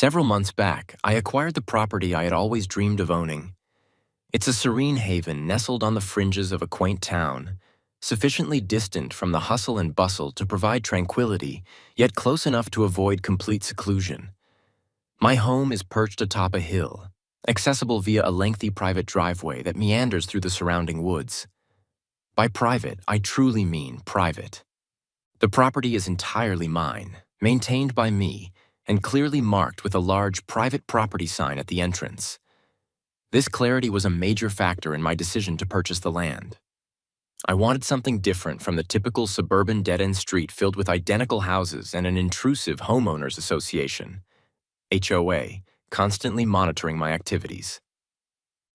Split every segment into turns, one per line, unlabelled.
Several months back, I acquired the property I had always dreamed of owning. It's a serene haven nestled on the fringes of a quaint town, sufficiently distant from the hustle and bustle to provide tranquility, yet close enough to avoid complete seclusion. My home is perched atop a hill, accessible via a lengthy private driveway that meanders through the surrounding woods. By private, I truly mean private. The property is entirely mine, maintained by me, and clearly marked with a large private property sign at the entrance. This clarity was a major factor in my decision to purchase the land. I wanted something different from the typical suburban dead-end street filled with identical houses and an intrusive homeowners association, HOA, constantly monitoring my activities.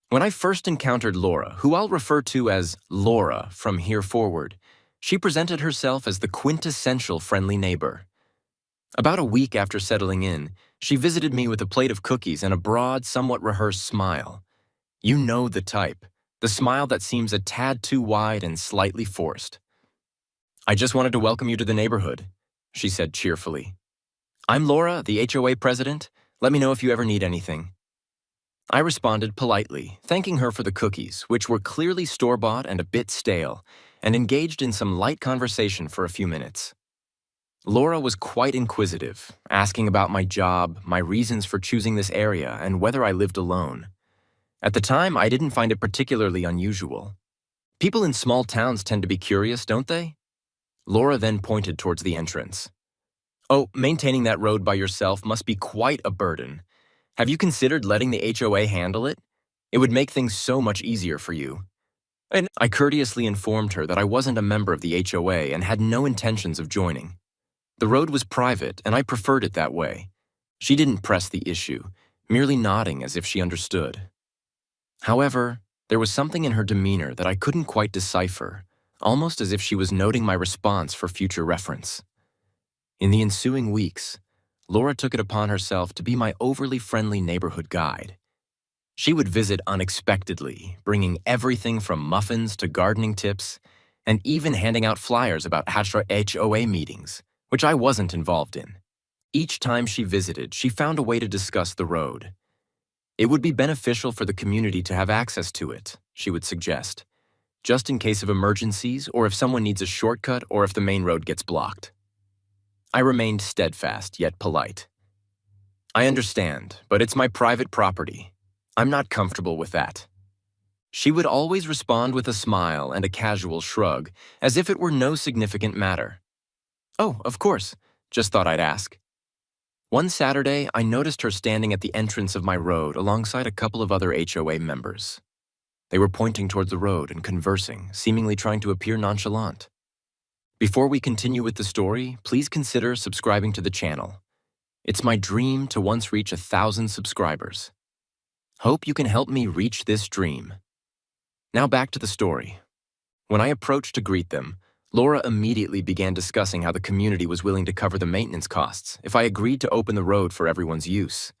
When I first encountered Laura, who I'll refer to as Laura from here forward, she presented herself as the quintessential friendly neighbor. About a week after settling in, she visited me with a plate of cookies and a broad, somewhat rehearsed smile. You know the type, the smile that seems a tad too wide and slightly forced. "I just wanted to welcome you to the neighborhood," she said cheerfully. "I'm Laura, the HOA president. Let me know if you ever need anything." I responded politely, thanking her for the cookies, which were clearly store-bought and a bit stale, and engaged in some light conversation for a few minutes. Laura was quite inquisitive, asking about my job, my reasons for choosing this area, and whether I lived alone. At the time, I didn't find it particularly unusual. People in small towns tend to be curious, don't they? Laura then pointed towards the entrance. "Oh, maintaining that road by yourself must be quite a burden. Have you considered letting the HOA handle it? It would make things so much easier for you." And I courteously informed her that I wasn't a member of the HOA and had no intentions of joining. The road was private, and I preferred it that way. She didn't press the issue, merely nodding as if she understood. However, there was something in her demeanor that I couldn't quite decipher, almost as if she was noting my response for future reference. In the ensuing weeks, Laura took it upon herself to be my overly friendly neighborhood guide. She would visit unexpectedly, bringing everything from muffins to gardening tips, and even handing out flyers about HOA meetings, which I wasn't involved in. Each time she visited, she found a way to discuss the road. It would be beneficial for the community to have access to it, she would suggest, just in case of emergencies or if someone needs a shortcut or if the main road gets blocked. I remained steadfast yet polite. "I understand, but it's my private property. I'm not comfortable with that." She would always respond with a smile and a casual shrug, as if it were no significant matter. "Oh, of course. Just thought I'd ask." One Saturday, I noticed her standing at the entrance of my road alongside a couple of other HOA members. They were pointing towards the road and conversing, seemingly trying to appear nonchalant. Before we continue with the story, please consider subscribing to the channel. It's my dream to once reach 1,000 subscribers. Hope you can help me reach this dream. Now back to the story. When I approached to greet them, Laura immediately began discussing how the community was willing to cover the maintenance costs if I agreed to open the road for everyone's use.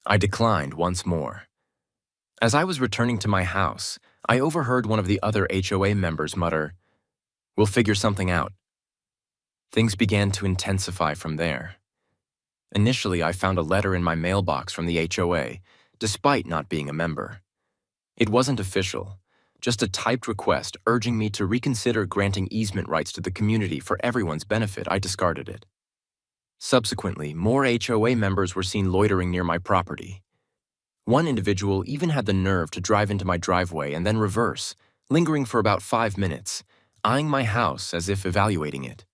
I declined once more. As I was returning to my house, I overheard one of the other HOA members mutter, "We'll figure something out." Things began to intensify from there. Initially, I found a letter in my mailbox from the HOA, despite not being a member. It wasn't official, just a typed request urging me to reconsider granting easement rights to the community for everyone's benefit. I discarded it. Subsequently, more HOA members were seen loitering near my property. One individual even had the nerve to drive into my driveway and then reverse, lingering for about 5 minutes, eyeing my house as if evaluating it.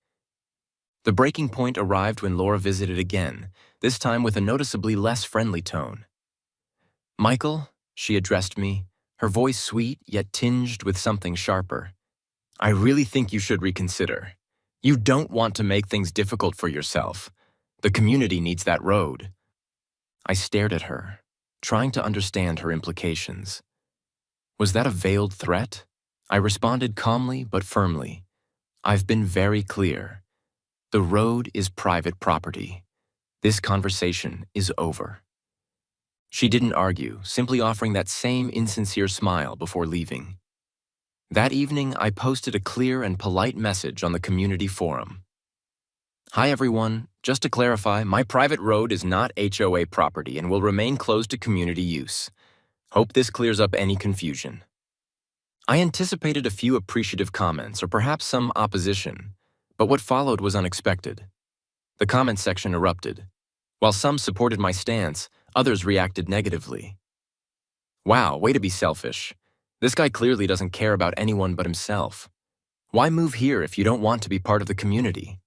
The breaking point arrived when Laura visited again, this time with a noticeably less friendly tone. "Michael," she addressed me, her voice sweet yet tinged with something sharper. "I really think you should reconsider. You don't want to make things difficult for yourself. The community needs that road." I stared at her, trying to understand her implications. Was that a veiled threat? I responded calmly but firmly. "I've been very clear. The road is private property. This conversation is over." She didn't argue, simply offering that same insincere smile before leaving. That evening, I posted a clear and polite message on the community forum. Hi everyone. Just to clarify, my private road is not HOA property and will remain closed to community use. Hope this clears up any confusion. I anticipated a few appreciative comments or perhaps some opposition, but what followed was unexpected. The comment section erupted. While some supported my stance, others reacted negatively. Wow, way to be selfish. This guy clearly doesn't care about anyone but himself. Why move here if you don't want to be part of the community?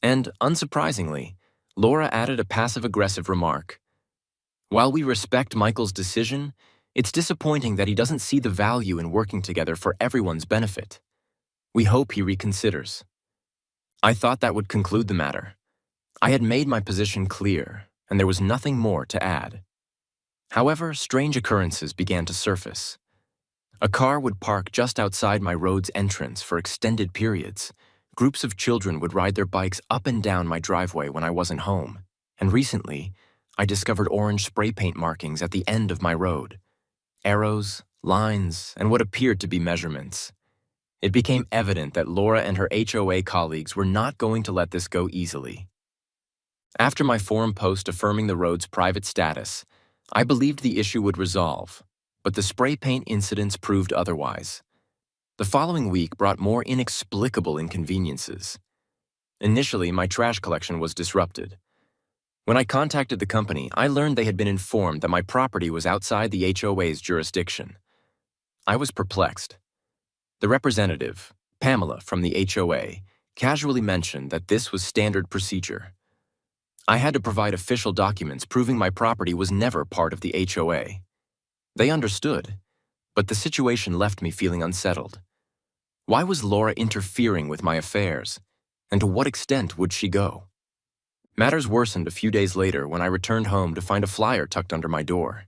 And, unsurprisingly, Laura added a passive-aggressive remark. While we respect Michael's decision, it's disappointing that he doesn't see the value in working together for everyone's benefit. We hope he reconsiders. I thought that would conclude the matter. I had made my position clear, and there was nothing more to add. However, strange occurrences began to surface. A car would park just outside my road's entrance for extended periods. Groups of children would ride their bikes up and down my driveway when I wasn't home. And recently, I discovered orange spray paint markings at the end of my road. Arrows, lines, and what appeared to be measurements. It became evident that Laura and her HOA colleagues were not going to let this go easily. After my forum post affirming the road's private status, I believed the issue would resolve, but the spray paint incidents proved otherwise. The following week brought more inexplicable inconveniences. Initially, my trash collection was disrupted. When I contacted the company, I learned they had been informed that my property was outside the HOA's jurisdiction. I was perplexed. The representative, Pamela from the HOA, casually mentioned that this was standard procedure. I had to provide official documents proving my property was never part of the HOA. They understood, but the situation left me feeling unsettled. Why was Laura interfering with my affairs, and to what extent would she go? Matters worsened a few days later when I returned home to find a flyer tucked under my door.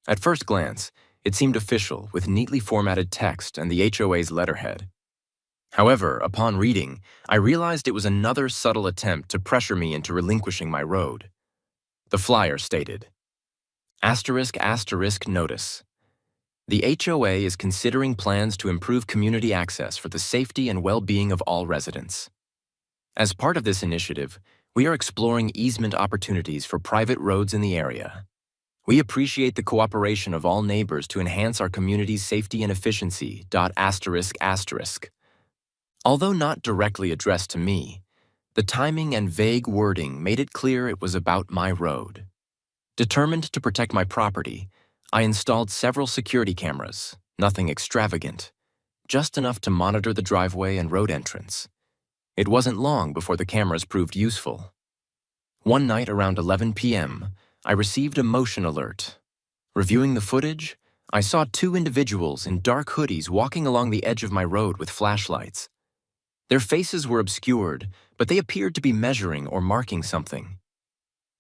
At first glance, it seemed official with neatly formatted text and the HOA's letterhead. However, upon reading, I realized it was another subtle attempt to pressure me into relinquishing my road. The flyer stated, *** notice. The HOA is considering plans to improve community access for the safety and well-being of all residents. As part of this initiative, we are exploring easement opportunities for private roads in the area. We appreciate the cooperation of all neighbors to enhance our community's safety and efficiency. ***. Although not directly addressed to me, the timing and vague wording made it clear it was about my road. Determined to protect my property, I installed several security cameras, nothing extravagant, just enough to monitor the driveway and road entrance. It wasn't long before the cameras proved useful. One night around 11 p.m., I received a motion alert. Reviewing the footage, I saw two individuals in dark hoodies walking along the edge of my road with flashlights. Their faces were obscured, but they appeared to be measuring or marking something.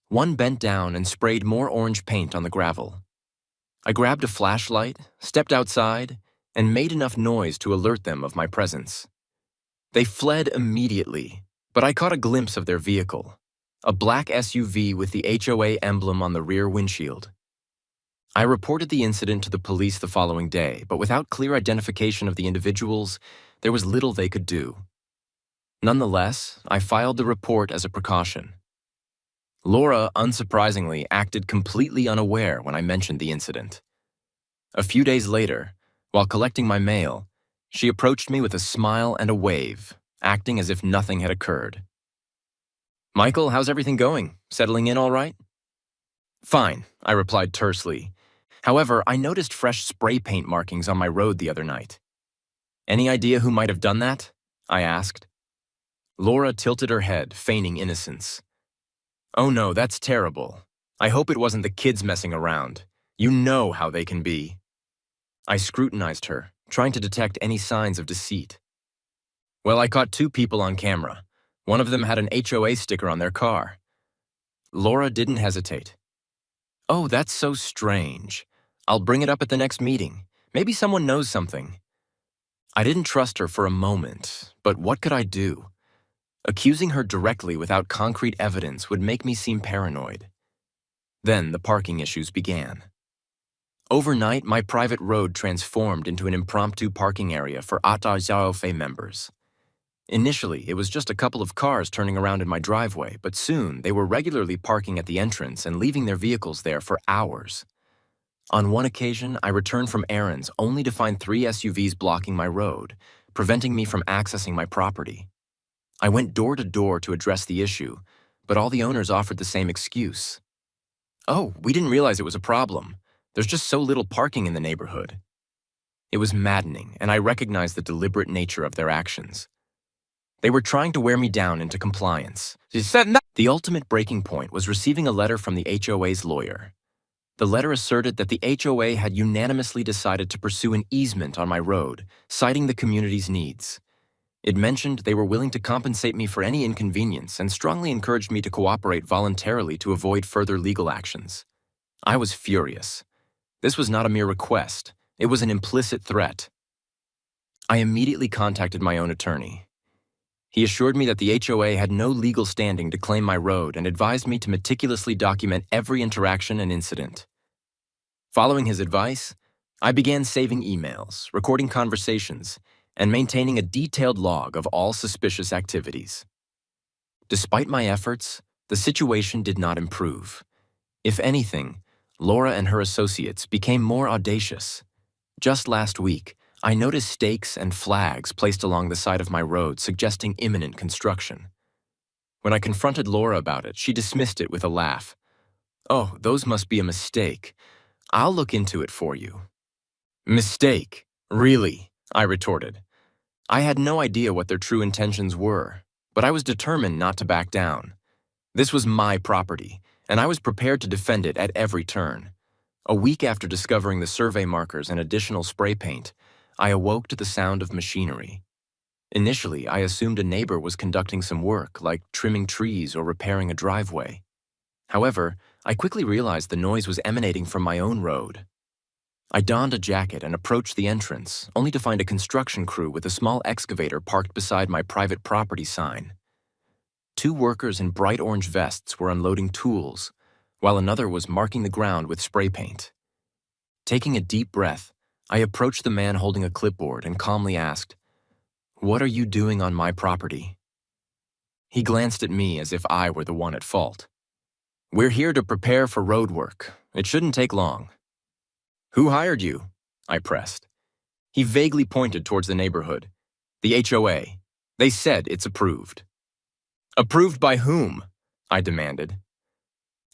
One bent down and sprayed more orange paint on the gravel. I grabbed a flashlight, stepped outside, and made enough noise to alert them of my presence. They fled immediately, but I caught a glimpse of their vehicle, a black SUV with the HOA emblem on the rear windshield. I reported the incident to the police the following day, but without clear identification of the individuals, there was little they could do. Nonetheless, I filed the report as a precaution. Laura, unsurprisingly, acted completely unaware when I mentioned the incident. A few days later, while collecting my mail, she approached me with a smile and a wave, acting as if nothing had occurred. "Michael, how's everything going? Settling in all right?" "Fine," I replied tersely. However, I noticed fresh spray paint markings on my road the other night. "Any idea who might have done that?" I asked. Laura tilted her head, feigning innocence. "Oh no, that's terrible. I hope it wasn't the kids messing around. You know how they can be." I scrutinized her, trying to detect any signs of deceit. "Well, I caught two people on camera. One of them had an HOA sticker on their car." Laura didn't hesitate. "Oh, that's so strange. I'll bring it up at the next meeting. Maybe someone knows something." I didn't trust her for a moment, but what could I do? Accusing her directly without concrete evidence would make me seem paranoid. Then the parking issues began. Overnight, my private road transformed into an impromptu parking area for atop members. Initially, it was just a couple of cars turning around in my driveway, but soon they were regularly parking at the entrance and leaving their vehicles there for hours. On one occasion, I returned from errands only to find 3 SUVs blocking my road, preventing me from accessing my property. I went door to door to address the issue, but all the owners offered the same excuse. "Oh, we didn't realize it was a problem. There's just so little parking in the neighborhood." It was maddening, and I recognized the deliberate nature of their actions. They were trying to wear me down into compliance. The ultimate breaking point was receiving a letter from the HOA's lawyer. The letter asserted that the HOA had unanimously decided to pursue an easement on my road, citing the community's needs. It mentioned they were willing to compensate me for any inconvenience and strongly encouraged me to cooperate voluntarily to avoid further legal actions. I was furious. This was not a mere request. It was an implicit threat. I immediately contacted my own attorney. He assured me that the HOA had no legal standing to claim my road and advised me to meticulously document every interaction and incident. Following his advice, I began saving emails, recording conversations, and maintaining a detailed log of all suspicious activities. Despite my efforts, the situation did not improve. If anything, Laura and her associates became more audacious. Just last week, I noticed stakes and flags placed along the side of my road suggesting imminent construction. When I confronted Laura about it, she dismissed it with a laugh. "Oh, those must be a mistake. I'll look into it for you." "Mistake? Really?" I retorted. I had no idea what their true intentions were, but I was determined not to back down. This was my property, and I was prepared to defend it at every turn. A week after discovering the survey markers and additional spray paint, I awoke to the sound of machinery. Initially, I assumed a neighbor was conducting some work, like trimming trees or repairing a driveway. However, I quickly realized the noise was emanating from my own road. I donned a jacket and approached the entrance, only to find a construction crew with a small excavator parked beside my private property sign. 2 workers in bright orange vests were unloading tools, while another was marking the ground with spray paint. Taking a deep breath, I approached the man holding a clipboard and calmly asked, "What are you doing on my property?" He glanced at me as if I were the one at fault. "We're here to prepare for road work. It shouldn't take long." "Who hired you?" I pressed. He vaguely pointed towards the neighborhood. "The HOA. They said it's approved." "Approved by whom?" I demanded.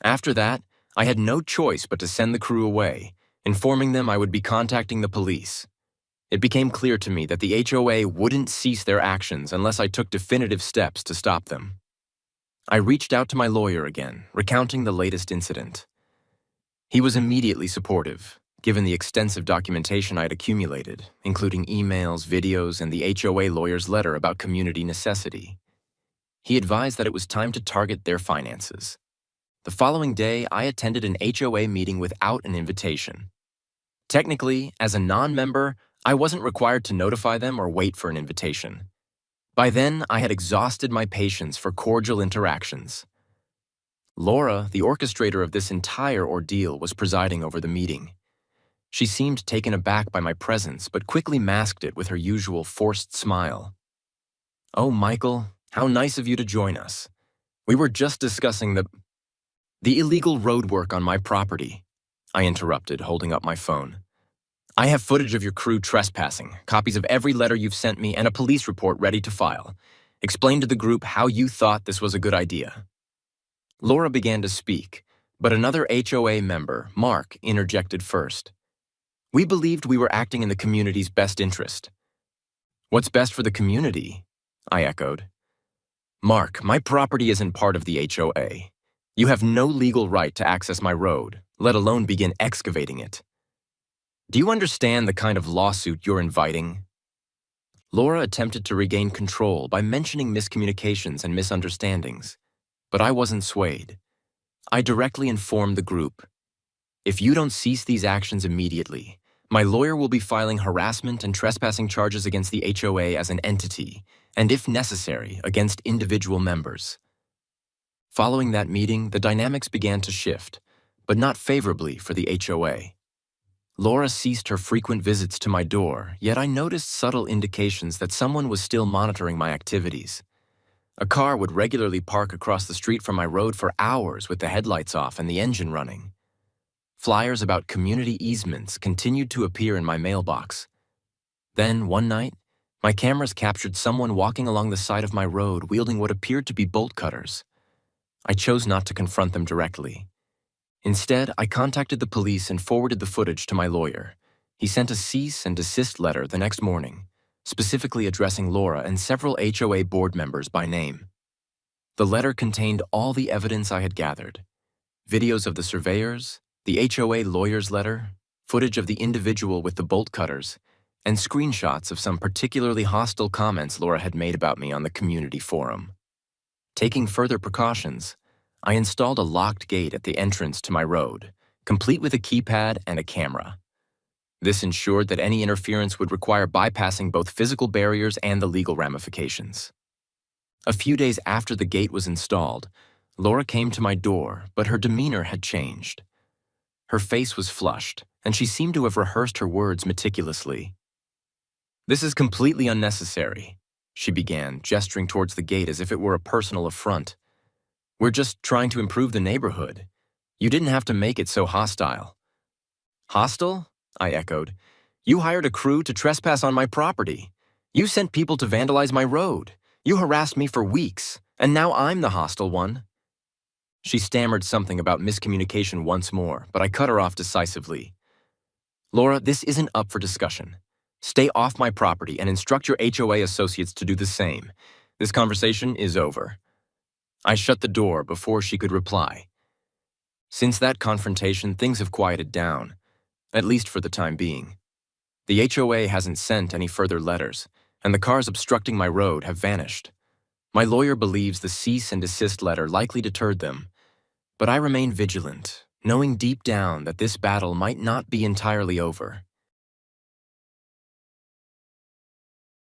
After that, I had no choice but to send the crew away, informing them I would be contacting the police. It became clear to me that the HOA wouldn't cease their actions unless I took definitive steps to stop them. I reached out to my lawyer again, recounting the latest incident. He was immediately supportive, given the extensive documentation I had accumulated, including emails, videos, and the HOA lawyer's letter about community necessity. He advised that it was time to target their finances. The following day, I attended an HOA meeting without an invitation. Technically, as a non-member, I wasn't required to notify them or wait for an invitation. By then, I had exhausted my patience for cordial interactions. Laura, the orchestrator of this entire ordeal, was presiding over the meeting. She seemed taken aback by my presence, but quickly masked it with her usual forced smile. "Oh, Michael, how nice of you to join us. We were just discussing the illegal road work on my property," I interrupted, holding up my phone. "I have footage of your crew trespassing, copies of every letter you've sent me, and a police report ready to file. Explain to the group how you thought this was a good idea." Laura began to speak, but another HOA member, Mark, interjected first. "We believed we were acting in the community's best interest." "What's best for the community?" I echoed. "Mark, my property isn't part of the HOA. You have no legal right to access my road, let alone begin excavating it. Do you understand the kind of lawsuit you're inviting?" Laura attempted to regain control by mentioning miscommunications and misunderstandings, but I wasn't swayed. I directly informed the group, "If you don't cease these actions immediately, my lawyer will be filing harassment and trespassing charges against the HOA as an entity, and if necessary, against individual members." Following that meeting, the dynamics began to shift, but not favorably for the HOA. Laura ceased her frequent visits to my door, yet I noticed subtle indications that someone was still monitoring my activities. A car would regularly park across the street from my road for hours with the headlights off and the engine running. Flyers about community easements continued to appear in my mailbox. Then, one night, my cameras captured someone walking along the side of my road wielding what appeared to be bolt cutters. I chose not to confront them directly. Instead, I contacted the police and forwarded the footage to my lawyer. He sent a cease and desist letter the next morning, specifically addressing Laura and several HOA board members by name. The letter contained all the evidence I had gathered: videos of the surveyors, the HOA lawyer's letter, footage of the individual with the bolt cutters, and screenshots of some particularly hostile comments Laura had made about me on the community forum. Taking further precautions, I installed a locked gate at the entrance to my road, complete with a keypad and a camera. This ensured that any interference would require bypassing both physical barriers and the legal ramifications. A few days after the gate was installed, Laura came to my door, but her demeanor had changed. Her face was flushed, and she seemed to have rehearsed her words meticulously. "This is completely unnecessary," she began, gesturing towards the gate as if it were a personal affront. "We're just trying to improve the neighborhood. You didn't have to make it so hostile." "Hostile?" I echoed. "You hired a crew to trespass on my property. You sent people to vandalize my road. You harassed me for weeks, and now I'm the hostile one." She stammered something about miscommunication once more, but I cut her off decisively. "Laura, this isn't up for discussion. Stay off my property and instruct your HOA associates to do the same. This conversation is over." I shut the door before she could reply. Since that confrontation, things have quieted down, at least for the time being. The HOA hasn't sent any further letters, and the cars obstructing my road have vanished. My lawyer believes the cease and desist letter likely deterred them, but I remain vigilant, knowing deep down that this battle might not be entirely over.